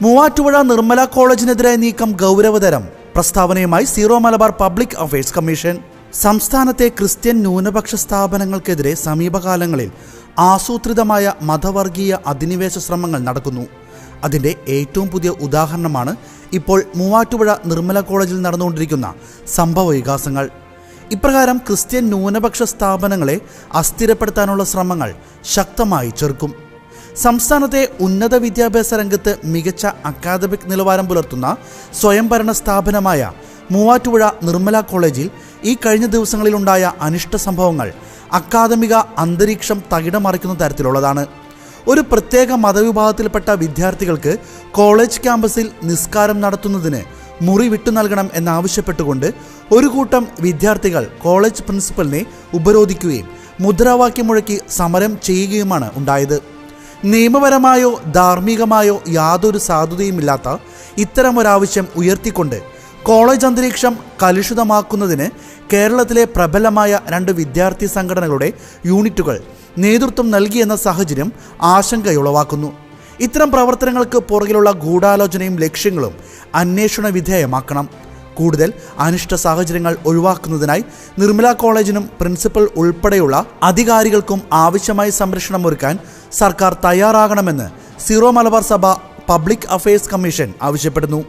മൂവാറ്റുപുഴ നിർമ്മല കോളേജിനെതിരെ നീക്കം ഗൗരവതരം. പ്രസ്താവനയുമായി Syro Malabar public affairs commission. സംസ്ഥാനത്തെ ക്രിസ്ത്യൻ ന്യൂനപക്ഷ സ്ഥാപനങ്ങൾക്കെതിരെ സമീപകാലങ്ങളിൽ ആസൂത്രിതമായ മതവർഗീയ അധിനിവേശ ശ്രമങ്ങൾ നടക്കുന്നു. അതിൻ്റെ ഏറ്റവും പുതിയ ഉദാഹരണമാണ് ഇപ്പോൾ മൂവാറ്റുപുഴ നിർമ്മല കോളേജിൽ നടന്നുകൊണ്ടിരിക്കുന്ന സംഭവ വികാസങ്ങൾ. ഇപ്രകാരം ക്രിസ്ത്യൻ ന്യൂനപക്ഷ സ്ഥാപനങ്ങളെ അസ്ഥിരപ്പെടുത്താനുള്ള ശ്രമങ്ങൾ ശക്തമായി ചെറുക്കും. സംസ്ഥാനത്തെ ഉന്നത വിദ്യാഭ്യാസ രംഗത്ത് മികച്ച അക്കാദമിക് നിലവാരം പുലർത്തുന്ന സ്വയംഭരണ സ്ഥാപനമായ മൂവാറ്റുപുഴ നിർമ്മല കോളേജിൽ ഈ കഴിഞ്ഞ ദിവസങ്ങളിലുണ്ടായ അനിഷ്ട സംഭവങ്ങൾ അക്കാദമിക അന്തരീക്ഷം തകിടമറിക്കുന്ന തരത്തിലുള്ളതാണ്. ഒരു പ്രത്യേക മതവിഭാഗത്തിൽപ്പെട്ട വിദ്യാർത്ഥികൾക്ക് കോളേജ് ക്യാമ്പസിൽ നിസ്കാരം നടത്തുന്നതിന് മുറി വിട്ടു നൽകണം എന്നാവശ്യപ്പെട്ടുകൊണ്ട് ഒരു കൂട്ടം വിദ്യാർത്ഥികൾ കോളേജ് പ്രിൻസിപ്പലിനെ ഉപരോധിക്കുകയും മുദ്രാവാക്യം മുഴക്കി സമരം ചെയ്യുകയുമാണ് ഉണ്ടായത്. നിയമപരമായോ ധാർമ്മികമായോ യാതൊരു സാധുതയുമില്ലാത്ത ഇത്തരമൊരാവശ്യം ഉയർത്തിക്കൊണ്ട് കോളേജ് അന്തരീക്ഷം കലുഷിതമാക്കുന്നതിന് കേരളത്തിലെ പ്രബലമായ 2 വിദ്യാർത്ഥി സംഘടനകളുടെ യൂണിറ്റുകൾ നേതൃത്വം നൽകിയെന്ന സാഹചര്യം ആശങ്കയുളവാക്കുന്നു. ഇത്തരം പ്രവർത്തനങ്ങൾക്ക് പുറകിലുള്ള ഗൂഢാലോചനയും ലക്ഷ്യങ്ങളും അന്വേഷണ വിധേയമാക്കണം. കൂടുതൽ അനിഷ്ട സാഹചര്യങ്ങൾ ഒഴിവാക്കുന്നതിനായി നിർമ്മല കോളേജിനും പ്രിൻസിപ്പൽ ഉൾപ്പെടെയുള്ള അധികാരികൾക്കും ആവശ്യമായ സംരക്ഷണം ഒരുക്കാൻ സർക്കാർ തയ്യാറാകണമെന്ന് സീറോ മലബാർ സഭ പബ്ലിക് അഫയേഴ്സ് കമ്മീഷൻ ആവശ്യപ്പെടുന്നു.